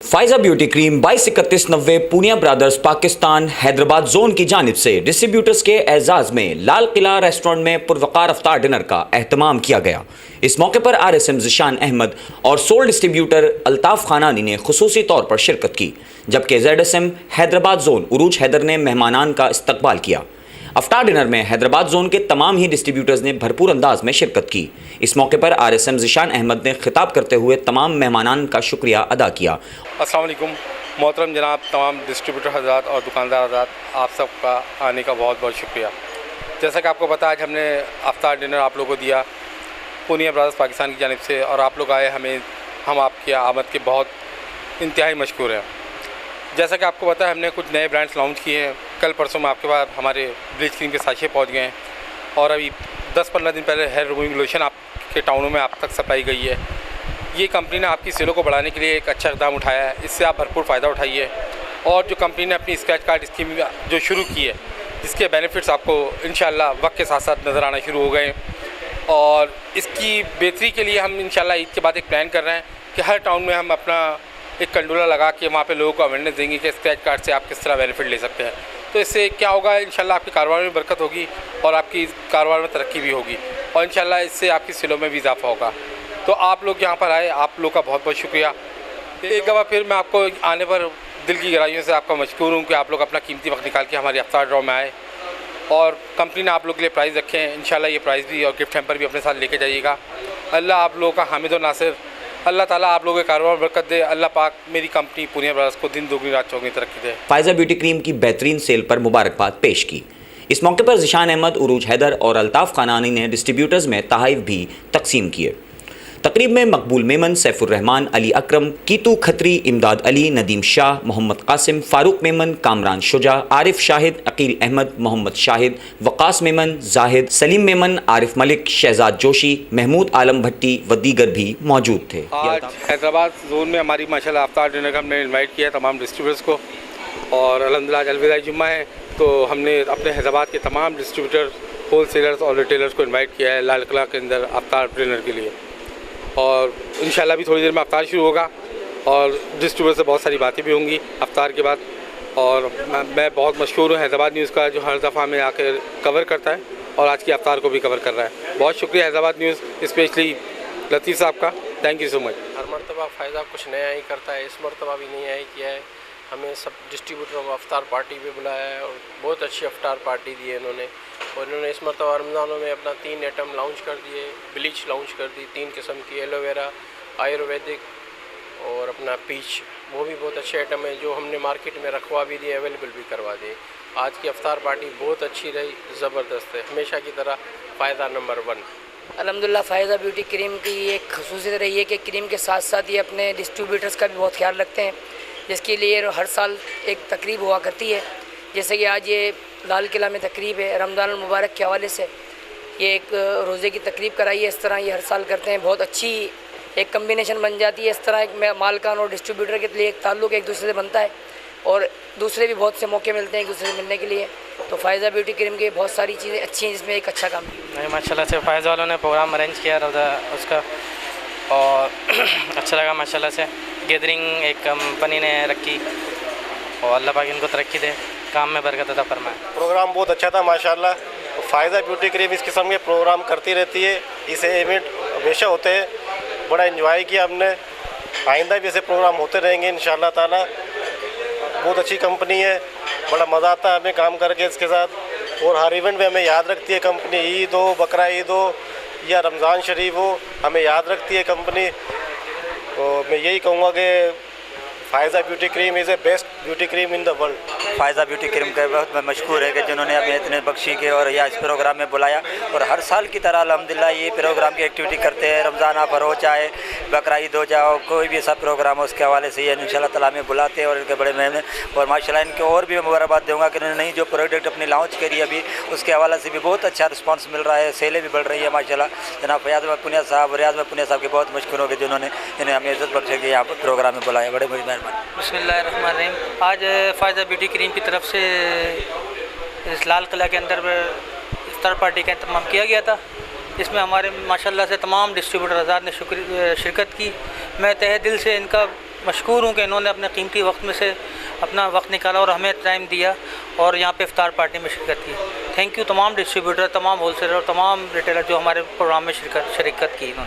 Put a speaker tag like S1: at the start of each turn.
S1: Pfizer beauty cream 223190 Poonia brothers Pakistan Hyderabad zone की जानिब से डिस्ट्रीब्यूटर्स के एजाज में लाल किला रेस्टोरेंट में पुरवकार अफ्तार डिनर का एहतमाम किया गया। इस मौके पर RSM ज़िशान अहमद और सोल डिस्ट्रीब्यूटर अल्ताफ खानानी ने खुसूसी तौर पर शिरकत की, जबकि ZSM हैदराबाद जोन उरूज हैदर ने मेहमानान का इस्तकबाल किया। अफ्तार डिनर में हैदराबाद जोन के तमाम ही डिस्ट्रीब्यूटर्स ने भरपूर अंदाज में शिरकत की। इस मौके पर RSM ज़िशान अहमद ने खिताब करते हुए तमाम मेहमानान का शुक्रिया अदा किया।
S2: अस्सलाम वालेकुम मोहतरम जनाब, तमाम डिस्ट्रीब्यूटर हज़रात और दुकानदार हज़रात, आप सबका आने का बहुत बहुत शुक्रिया। जैसा कि आपको पता, आज हमने अफ्तार डिनर आप लोगों को दिया पूनिया ब्रदर्स पाकिस्तान की जानिब से, और आप लोग आए, हम आपकी आमद के बहुत इंतहाई मशकूर हैं। जैसा कि आपको पता है, हमने कुछ नए ब्रांड्स लॉन्च किए हैं। कल परसों में आपके पास हमारे ब्लीच क्रीम के साशे पहुंच गए हैं, और अभी 10-15 दिन पहले हेयर रिमूविंग लोशन आपके टाउनों में आप तक सप्लाई गई है। ये कंपनी ने आपकी सेलों को बढ़ाने के लिए एक अच्छा इक़दाम उठाया है, इससे आप भरपूर फ़ायदा उठाइए। और जो कंपनी ने अपनी स्क्रैच कार्ड स्कीम जो शुरू की है, जिसके बेनिफिट्स आपको इंशाल्लाह वक्त के साथ साथ नज़र आना शुरू हो गए, और इसकी बेहतरी के लिए हम इंशाल्लाह ईद के बाद एक प्लान कर रहे हैं कि हर टाउन में हम अपना एक कंडोला लगा के वहाँ पे लोगों को अवेयरनेस देंगे कि स्क्रैच कार्ड से आप किस तरह बेनिफिट ले सकते हैं। तो इससे क्या होगा, इंशाल्लाह आपके कारोबार में बरकत होगी और आपकी कारोबार में तरक्की भी होगी, और इंशाल्लाह इससे आपकी सेलों में भी इजाफा होगा। तो आप लोग यहाँ पर आए, आप लोग का बहुत बहुत शुक्रिया। एक दफ़ा फिर मैं आपको आने पर दिल की गहराइयों से आपका मशकूर हूँ कि आप लोग अपना कीमती वक्त निकाल के हमारी अफ्तार ड्रॉ में आए, और कंपनी ने आप लोग के लिए प्राइज़ रखे हैं। इंशाल्लाह ये प्राइज़ भी और गिफ्ट हैम्पर भी अपने साथ लेके जाइएगा। अल्लाह आप लोगों का हामिद और नासिर, अल्लाह ताला आप लोगों के कारोबार में बरकत दे। अल्लाह पाक मेरी कंपनी पूनिया ब्रदर्स को दिन दोगुनी रात चौगुनी तरक्की दे।
S1: फाइजा ब्यूटी क्रीम की बेहतरीन सेल पर मुबारकबाद पेश की। इस मौके पर ज़िशान अहमद, उरूज हैदर और अल्ताफ खानानी ने डिस्ट्रीब्यूटर्स में तोहफ़े भी तकसीम किए। तकरीब में मकबूल मेमन, सैफुर रहमान, अली अकरम, कीतू खत्री, इमदाद अली, नदीम शाह, मोहम्मद कासिम, फारूक मेमन, कामरान शुजा, आरिफ शाहिद, अकील अहमद, मोहम्मद शाहिद, वक़ास मेमन, जाहिद, सलीम मेमन, आरिफ मलिक, शहजाद जोशी, महमूद आलम भट्टी व दीगर भी मौजूद थे।
S2: आज हैदराबाद जोन में हमारी माशाल्लाह अफ्तार डिनर का हमने इन्वाइट किया तमाम डिस्ट्रीब्यूटर्स को, और अल्हम्दुलिल्लाह आज अलविदा जुम्मा है, तो हमने अपने हैदराबाद के तमाम डिस्ट्रीब्यूटर, होल सेलर्स और रिटेलर्स को इन्वाइट किया है लाल किला के अंदर अफ्तार डिनर के लिए। और इंशाल्लाह भी थोड़ी देर में अफ्तार शुरू होगा, और डिस्ट्रीब्यूटर से बहुत सारी बातें भी होंगी अफ्तार के बाद। और मैं बहुत मशहूर हूँ हैदराबाद न्यूज़ का, जो हर दफ़ा में आकर कवर करता है, और आज की अफ्तार को भी कवर कर रहा है। बहुत शुक्रिया हैदराबाद न्यूज़, स्पेशली लतीफ़ साहब का, थैंक यू सो मच।
S3: हर मरतबा फ़ायदा कुछ नया ही करता है, इस मरतबा भी नया ही किया है। हमें सब डिस्ट्रीब्यूटरों को अफ्तार पार्टी पे बुलाया है, और बहुत अच्छी अफ्तार पार्टी दी है इन्होंने। और इन्होंने इस मरतबा रमज़ानों में अपना 3 आइटम लॉन्च कर दिए, ब्लीच लॉन्च कर दी 3 किस्म की, एलोवेरा, आयुर्वेदिक और अपना पीच, वो भी बहुत अच्छे आइटम है जो हमने मार्केट में रखवा भी दिए, अवेलेबल भी करवा दिए। आज की अफ्तार पार्टी बहुत अच्छी रही, ज़बरदस्त है, हमेशा की तरह फ़ायदा नंबर 1।
S4: अल्हम्दुलिल्लाह फ़ाइज़ा ब्यूटी क्रीम की एक खसूसियत रही है कि क्रीम के साथ साथ ये अपने डिस्ट्रीब्यूटर्स का भी बहुत ख्याल रखते हैं, जिसके लिए हर साल एक तकरीब हुआ करती है। जैसे कि आज ये लाल किला में तकरीब है, रमज़ान मुबारक के हवाले से ये एक रोज़े की तकरीब कराई है। इस तरह ये हर साल करते हैं, बहुत अच्छी एक कम्बिनेशन बन जाती है। इस तरह एक मालकान और डिस्ट्रीब्यूटर के लिए एक ताल्लुक़ एक दूसरे से बनता है, और दूसरे भी बहुत से मौके मिलते हैं एक दूसरे से मिलने के लिए। तो फ़ाइज़ा ब्यूटी क्रीम की बहुत सारी चीज़ें अच्छी हैं, जिसमें एक अच्छा काम
S5: नहीं माशाल्लाह से फ़ाइज़ा वालों ने प्रोग्राम अरेंज किया उसका, और अच्छा लगा माशाल्लाह से। गैदरिंग एक कंपनी ने रखी, और अल्लाह पाक इनको तरक्की दे, काम में बरकत अता फरमाए।
S6: प्रोग्राम बहुत अच्छा था माशाल्लाह। फ़ाइज़ा ब्यूटी क्रीम इस किस्म के प्रोग्राम करती रहती है, इसे इवेंट हमेशा होते हैं, बड़ा एंजॉय किया हमने। आइंदा भी ऐसे प्रोग्राम होते रहेंगे इंशाल्लाह ताला। बहुत अच्छी कंपनी है, बड़ा मज़ा आता है हमें काम करके इसके साथ, और हर इवेंट में हमें याद रखती है कंपनी। ईद हो, बकरा ईद हो या रमज़ान शरीफ हो, हमें याद रखती है कंपनी। तो मैं यही कहूँगा कि Faiza beauty cream is a best beauty cream in the world.
S7: Faiza beauty cream का बहुत मशहूर है कि जिन्होंने हमें इतने बख्शी के और या इस प्रोग्राम में बुलाया, और हर साल की तरह अल्हम्दुलिल्लाह ये प्रोग्राम की एक्टिविटी करते हैं। रमज़ान आप हो, चाहे बकरा ईद हो जाओ, कोई भी ऐसा प्रोग्राम हो, उसके हवाले से ये इंशाल्लाह ताला में बुलाते हैं, और इनके बड़े मेहमान। और माशाल्लाह इनके और भी मुबारकबाद दूँगा कि इन्होंने नई जो प्रोडक्ट अपनी लॉन्च करी अभी, उसके हवाले से भी बहुत अच्छा रिस्पॉन्स मिल रहा है, सेलें भी बढ़ रही है माशाल्लाह। जनाब रियाज में पुनिया साहब के बहुत मशहूर हो गए, जिन्होंने इन्हें हमें इज़्ज़त बख्शे के यहाँ पर प्रोग्राम में बुलाया, बड़े मेहरबानी।
S5: बिस्मिल्लाहिर्रहमानिर्रहीम। आज फ़ाइज़ा ब्यूटी क्रीम की तरफ से इस लाल किला के अंदर इफ्तार पार्टी का इंतज़ाम किया गया था। इसमें हमारे माशाल्लाह से तमाम डिस्ट्रीब्यूटर हज़ार ने शिरकत की। मैं तहे दिल से इनका मशकूर हूँ कि इन्होंने अपने कीमती वक्त में से अपना वक्त निकाला और हमें टाइम दिया और यहाँ पे इफ्तार पार्टी में शिरकत की। थैंक यू तमाम डिस्ट्रीब्यूटर, तमाम होलसेलर और तमाम रिटेलर जो हमारे प्रोग्राम में शिरकत की इन्होंने।